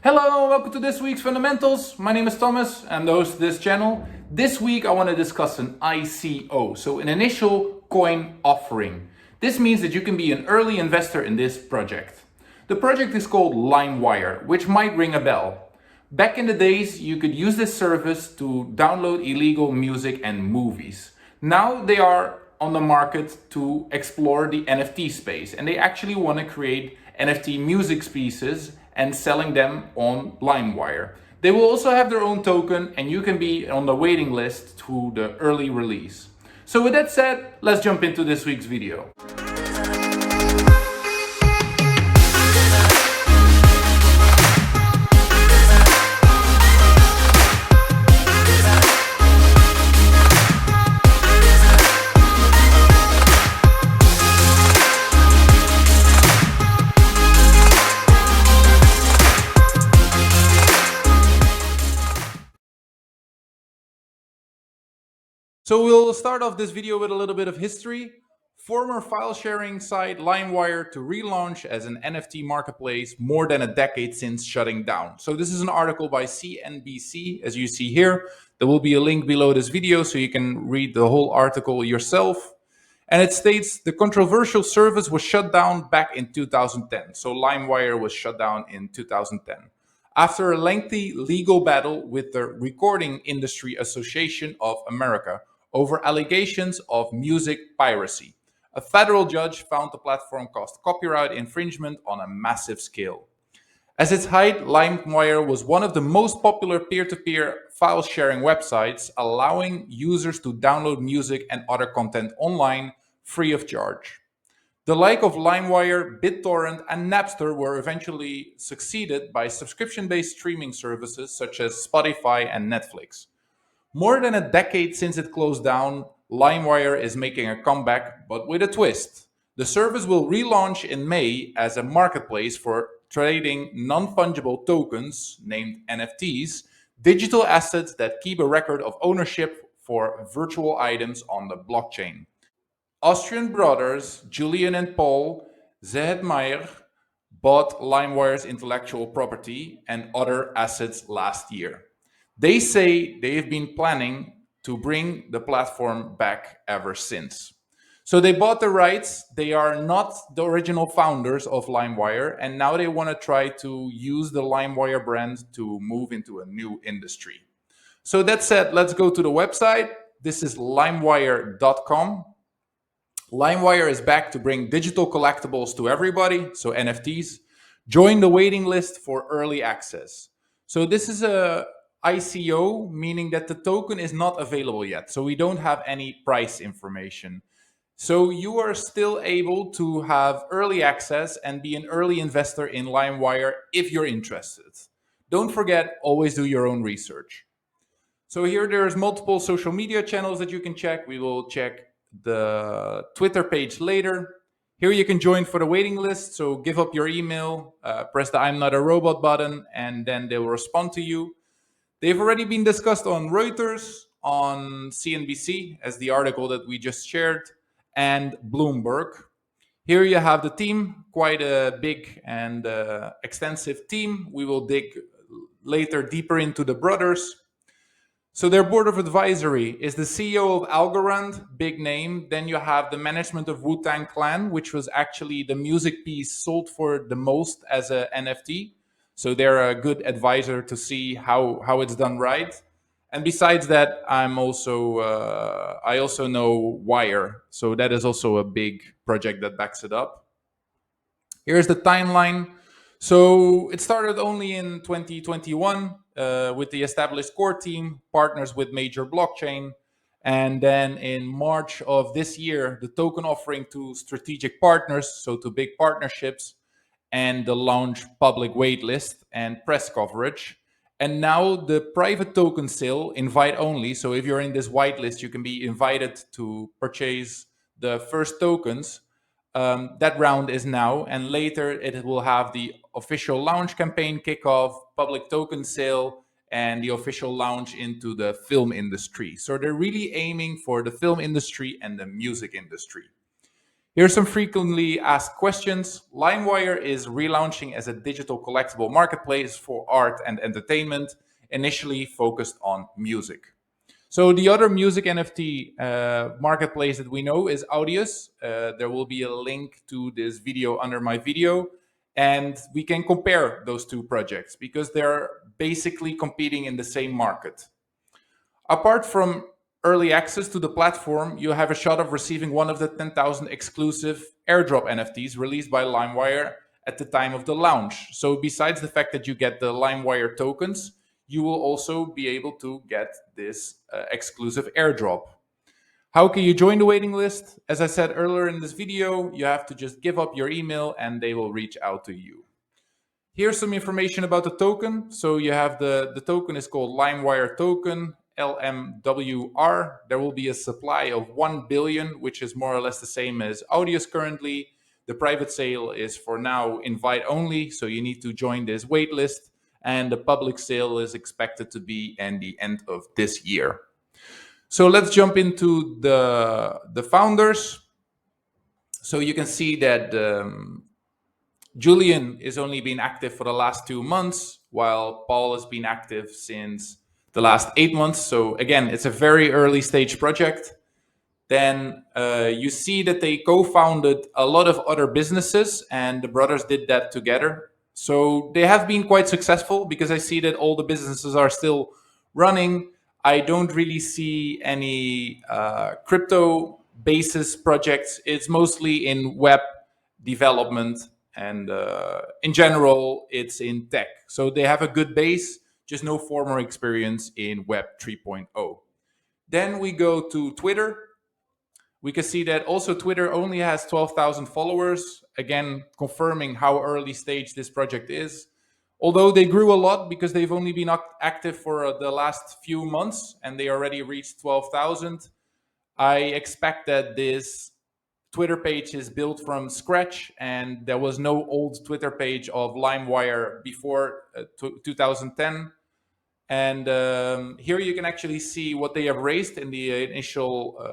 Hello and welcome to this week's Fundamentals. My name is Thomas, I'm the host of this channel. This week I want to discuss an ICO, so an initial coin offering. This means that you can be an early investor in this project. The project is called Limewire, which might ring a bell. Back in the days, you could use this service to download illegal music and movies. Now they are on the market to explore the NFT space, and they actually want to create NFT music pieces and selling them on Limewire. They will also have their own token, and you can be on the waiting list to the early release. So with that said, let's jump into this week's video. So we'll start off this video with a little bit of history. Former file sharing site Limewire to relaunch as an NFT marketplace more than a decade since shutting down. So this is an article by CNBC, as you see here. There will be a link below this video so you can read the whole article yourself. And it states the controversial service was shut down back in 2010. So Limewire was shut down in 2010. After a lengthy legal battle with the Recording Industry Association of America over allegations of music piracy. A federal judge found the platform caused copyright infringement on a massive scale. At its height, LimeWire was one of the most popular peer-to-peer file sharing websites, allowing users to download music and other content online free of charge. The like of LimeWire, BitTorrent, and Napster were eventually succeeded by subscription-based streaming services such as Spotify and Netflix. More than a decade since it closed down, LimeWire is making a comeback, but with a twist. The service will relaunch in May as a marketplace for trading non-fungible tokens, named NFTs, digital assets that keep a record of ownership for virtual items on the blockchain. Austrian brothers Julian and Paul Zehetmeier bought LimeWire's intellectual property and other assets last year. They say they've been planning to bring the platform back ever since. So they bought the rights. They are not the original founders of LimeWire, and now they want to try to use the LimeWire brand to move into a new industry. So that said, let's go to the website. This is limewire.com. LimeWire is back to bring digital collectibles to everybody, so NFTs. Join the waiting list for early access. So this is a ICO, meaning that the token is not available yet. So we don't have any price information. So you are still able to have early access and be an early investor in LimeWire if you're interested. Don't forget, always do your own research. So here there's multiple social media channels that you can check. We will check the Twitter page later. Here you can join for the waiting list. So give up your email, press the I'm not a robot button, and then they will respond to you. They've already been discussed on Reuters, on CNBC, as the article that we just shared, and Bloomberg. Here you have the team, quite a big and extensive team. We will dig later deeper into the brothers. So their board of advisory is the CEO of Algorand, big name. Then you have the management of Wu-Tang Clan, which was actually the music piece sold for the most as a NFT. So they're a good advisor to see how it's done right. And besides that, I also know Wire. So that is also a big project that backs it up. Here's the timeline. So it started only in 2021 with the established core team, partners with major blockchain. And then in March of this year, the token offering to strategic partners, so to big partnerships, and the launch public waitlist and press coverage. And now the private token sale, invite only. So if you're in this whitelist, you can be invited to purchase the first tokens. That round is now, and later it will have the official launch campaign kickoff, public token sale, and the official launch into the film industry. So they're really aiming for the film industry and the music industry. Here's some frequently asked questions. Limewire is relaunching as a digital collectible marketplace for art and entertainment, initially focused on music. So the other music NFT marketplace that we know is Audius. There will be a link to this video under my video, and we can compare those two projects because they're basically competing in the same market. Apart from early access to the platform, you have a shot of receiving one of the 10,000 exclusive airdrop NFTs released by Limewire at the time of the launch. So besides the fact that you get the Limewire tokens, you will also be able to get this exclusive airdrop. How can you join the waiting list? As I said earlier in this video, you have to just give up your email and they will reach out to you. Here's some information about the token. So you have the token is called Limewire token, LMWR. There will be a supply of 1 billion, which is more or less the same as Audius currently. The private sale is for now invite only, so you need to join this waitlist. And the public sale is expected to be at the end of this year. So let's jump into the founders. So you can see that Julian is only been active for the last 2 months, while Paul has been active since the last 8 months. So again, it's a very early stage project. Then you see that they co-founded a lot of other businesses, and the brothers did that together. So they have been quite successful because I see that all the businesses are still running. I don't really see any crypto basis projects. It's mostly in web development, and in general, it's in tech. So they have a good base, just no former experience in Web 3.0. Then we go to Twitter. We can see that also Twitter only has 12,000 followers, again, confirming how early stage this project is. Although they grew a lot because they've only been active for the last few months and they already reached 12,000. I expect that this Twitter page is built from scratch and there was no old Twitter page of Limewire before 2010. And here you can actually see what they have raised in the initial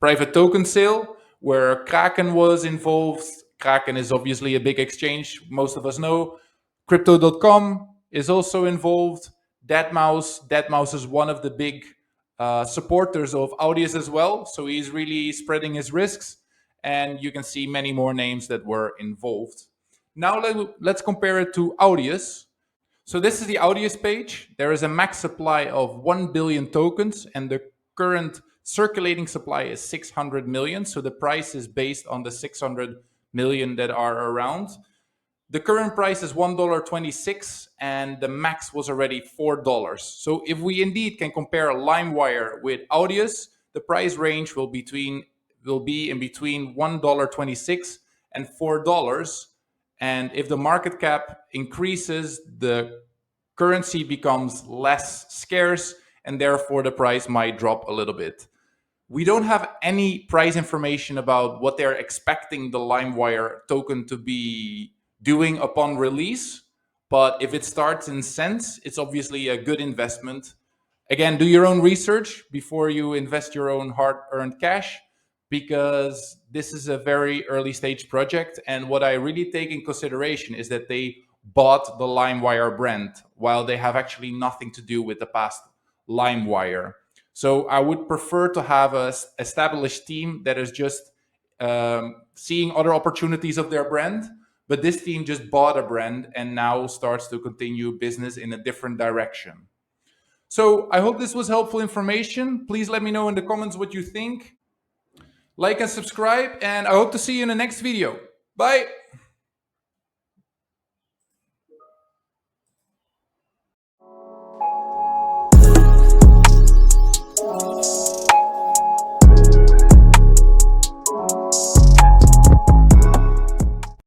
private token sale, where Kraken was involved. Kraken is obviously a big exchange, most of us know. Crypto.com is also involved. Deadmau5 is one of the big supporters of Audius as well, so he's really spreading his risks. And you can see many more names that were involved. Now let's compare it to Audius. So this is the Audius page. There is a max supply of 1 billion tokens, and the current circulating supply is 600 million. So the price is based on the 600 million that are around. The current price is $1.26, and the max was already $4. So if we indeed can compare Limewire with Audius, the price range will be in between $1.26 and $4. And if the market cap increases, the currency becomes less scarce, and therefore the price might drop a little bit. We don't have any price information about what they're expecting the Limewire token to be doing upon release. But if it starts in cents, it's obviously a good investment. Again, do your own research before you invest your own hard-earned cash, because this is a very early stage project. And what I really take in consideration is that they bought the Limewire brand while they have actually nothing to do with the past Limewire. So I would prefer to have an established team that is just seeing other opportunities of their brand. But this team just bought a brand and now starts to continue business in a different direction. So I hope this was helpful information. Please let me know in the comments what you think. Like and subscribe, and I hope to see you in the next video. Bye.